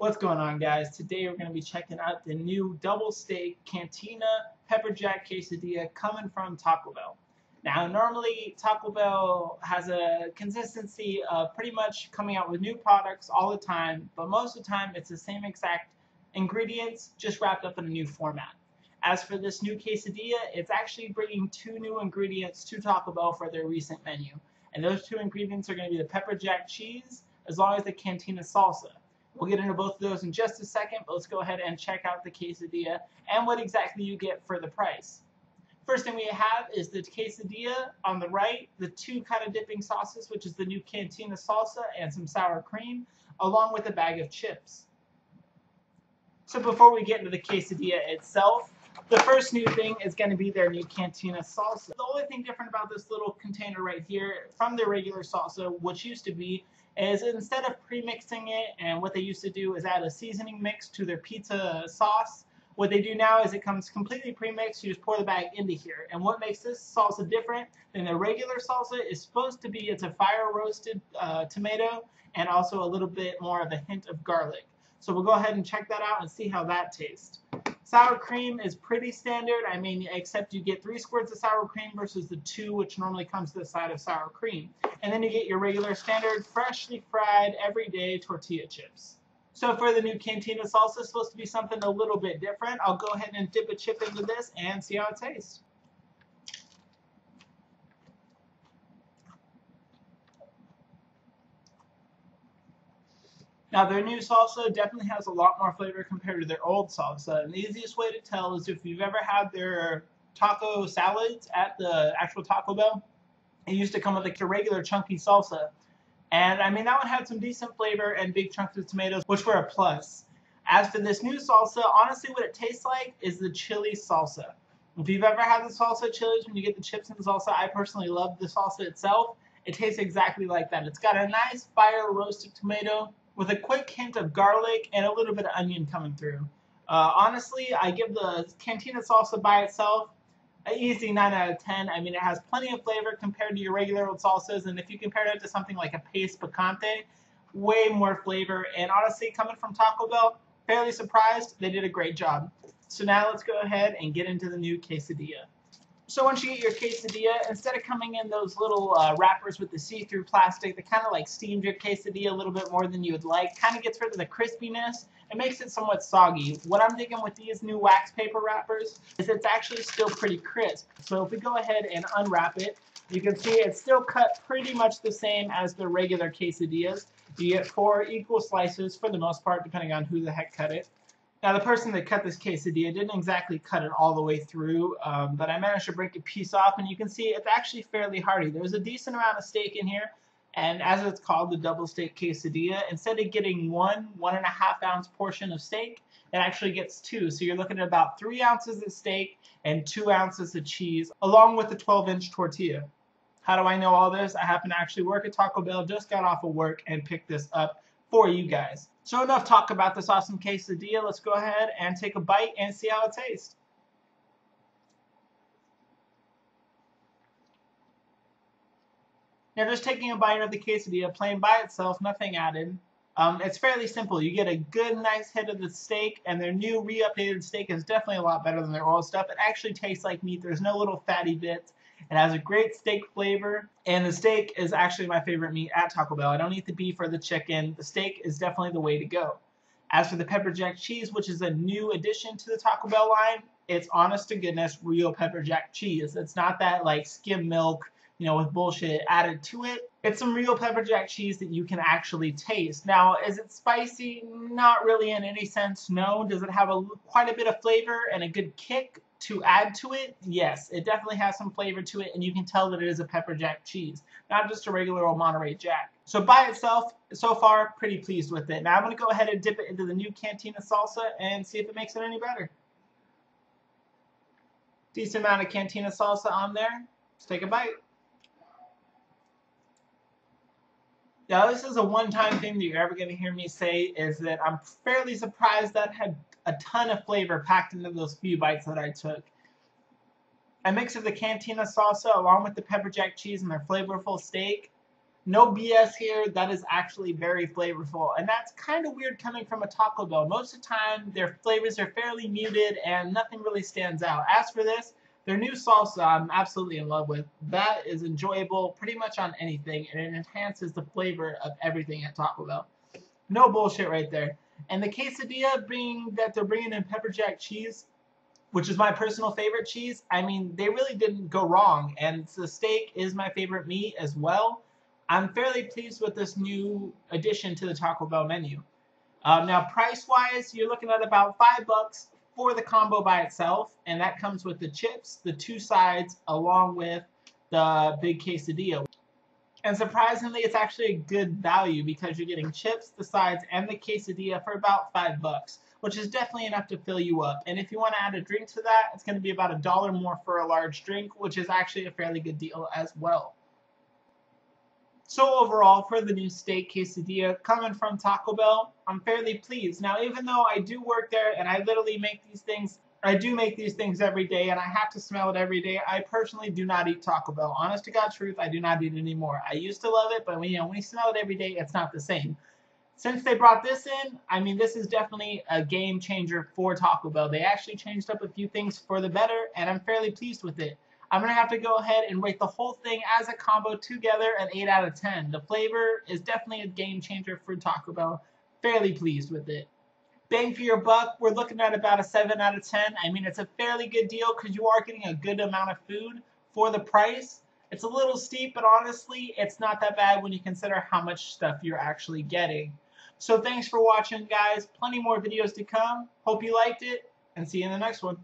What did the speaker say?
What's going on, guys? Today we're going to be checking out the new double steak Cantina pepper jack quesadilla coming from Taco Bell. Now, normally Taco Bell has a consistency of pretty much coming out with new products all the time, but most of the time it's the same exact ingredients just wrapped up in a new format. As for this new quesadilla, it's actually bringing two new ingredients to Taco Bell for their recent menu. And those two ingredients are going to be the pepper jack cheese as well as the Cantina salsa. We'll get into both of those in just a second, but let's go ahead and check out the quesadilla and what exactly you get for the price. First thing we have is the quesadilla on the right, the two kind of dipping sauces, which is the new Cantina salsa and some sour cream, along with a bag of chips. So before we get into the quesadilla itself, the first new thing is going to be their new Cantina salsa. The only thing different about this little container right here from their regular salsa, which used to be, is instead of pre-mixing it, and what they used to do is add a seasoning mix to their pizza sauce, what they do now is it comes completely pre-mixed. You just pour the bag into here. And what makes this salsa different than the regular salsa is supposed to be it's a fire-roasted tomato and also a little bit more of a hint of garlic. So we'll go ahead and check that out and see how that tastes. Sour cream is pretty standard. I mean, except you get 3 squirts of sour cream versus the 2 which normally comes to the side of sour cream. And then you get your regular standard freshly fried everyday tortilla chips. So for the new Cantina salsa, it's supposed to be something a little bit different. I'll go ahead and dip a chip into this and see how it tastes. Now, their new salsa definitely has a lot more flavor compared to their old salsa. And the easiest way to tell is if you've ever had their taco salads at the actual Taco Bell, it used to come with like a regular chunky salsa. And I mean, that one had some decent flavor and big chunks of tomatoes, which were a plus. As for this new salsa, honestly, what it tastes like is the chili salsa. If you've ever had the salsa chilies when you get the chips in the salsa, I personally love the salsa itself. It tastes exactly like that. It's got a nice fire roasted tomato with a quick hint of garlic and a little bit of onion coming through. Honestly, I give the Cantina salsa by itself an easy 9 out of 10. I mean, it has plenty of flavor compared to your regular old salsas, and if you compare it to something like a paste picante, way more flavor. And honestly, coming from Taco Bell, fairly surprised. They did a great job. So now let's go ahead and get into the new quesadilla. So once you get your quesadilla, instead of coming in those little wrappers with the see-through plastic that kind of like steamed your quesadilla a little bit more than you would like, kind of gets rid of the crispiness, it makes it somewhat soggy. What I'm digging with these new wax paper wrappers is it's actually still pretty crisp. So if we go ahead and unwrap it, you can see it's still cut pretty much the same as the regular quesadillas. You get 4 equal slices for the most part, depending on who the heck cut it. Now, the person that cut this quesadilla didn't exactly cut it all the way through, but I managed to break a piece off, and you can see it's actually fairly hearty. There's a decent amount of steak in here, and as it's called, the double steak quesadilla, instead of getting 1.5 ounce portion of steak, it actually gets 2. So you're looking at about 3 ounces of steak and 2 ounces of cheese, along with the 12-inch tortilla. How do I know all this? I happen to actually work at Taco Bell, just got off of work, and picked this up for you guys. So enough talk about this awesome quesadilla. Let's go ahead and take a bite and see how it tastes. Now, just taking a bite of the quesadilla, plain by itself, nothing added. It's fairly simple. You get a good, nice hit of the steak, and their new re-updated steak is definitely a lot better than their old stuff. It actually tastes like meat. There's no little fatty bits. It has a great steak flavor, and the steak is actually my favorite meat at Taco Bell. I don't eat the beef or the chicken. The steak is definitely the way to go. As for the pepper jack cheese, which is a new addition to the Taco Bell line, it's honest to goodness real pepper jack cheese. It's not that like skim milk, you know, with bullshit added to it. It's some real pepper jack cheese that you can actually taste. Now, is it spicy? Not really in any sense, no. Does it have quite a bit of flavor and a good kick to add to it? Yes, it definitely has some flavor to it, and you can tell that it is a pepper jack cheese, not just a regular old Monterey Jack. So by itself, so far, pretty pleased with it. Now I'm going to go ahead and dip it into the new Cantina salsa and see if it makes it any better. Decent amount of Cantina salsa on there. Let's take a bite. Now, this is a one-time thing that you're ever going to hear me say, is that I'm fairly surprised that had a ton of flavor packed into those few bites that I took. A mix of the Cantina salsa along with the pepper jack cheese and their flavorful steak No BS here, that is actually very flavorful. And that's kind of weird coming from a Taco Bell. Most of the time, their flavors are fairly muted and nothing really stands out. As for this, their new salsa I'm absolutely in love with. That is enjoyable pretty much on anything, and it enhances the flavor of everything at Taco Bell. No bullshit right there. And the quesadilla, being that they're bringing in pepper jack cheese, which is my personal favorite cheese, I mean, they really didn't go wrong. And the steak is my favorite meat as well. I'm fairly pleased with this new addition to the Taco Bell menu. Now, price-wise, you're looking at about $5 for the combo by itself, and that comes with the chips, the 2 sides, along with the big quesadilla. And surprisingly, it's actually a good value because you're getting chips, the sides, and the quesadilla for about $5, which is definitely enough to fill you up. And if you want to add a drink to that, it's going to be about $1 more for a large drink, which is actually a fairly good deal as well. So overall, for the new steak quesadilla coming from Taco Bell, I'm fairly pleased. Now, even though I do work there and I literally make these things, I do make these things every day and I have to smell it every day, I personally do not eat Taco Bell. Honest to God truth, I do not eat it anymore. I used to love it, but when you smell it every day, it's not the same. Since they brought this in, I mean, this is definitely a game changer for Taco Bell. They actually changed up a few things for the better, and I'm fairly pleased with it. I'm going to have to go ahead and rate the whole thing as a combo together an 8 out of 10. The flavor is definitely a game changer for Taco Bell. Fairly pleased with it. Bang for your buck, we're looking at about a 7 out of 10. I mean, it's a fairly good deal because you are getting a good amount of food for the price. It's a little steep, but honestly, it's not that bad when you consider how much stuff you're actually getting. So thanks for watching, guys. Plenty more videos to come. Hope you liked it, and see you in the next one.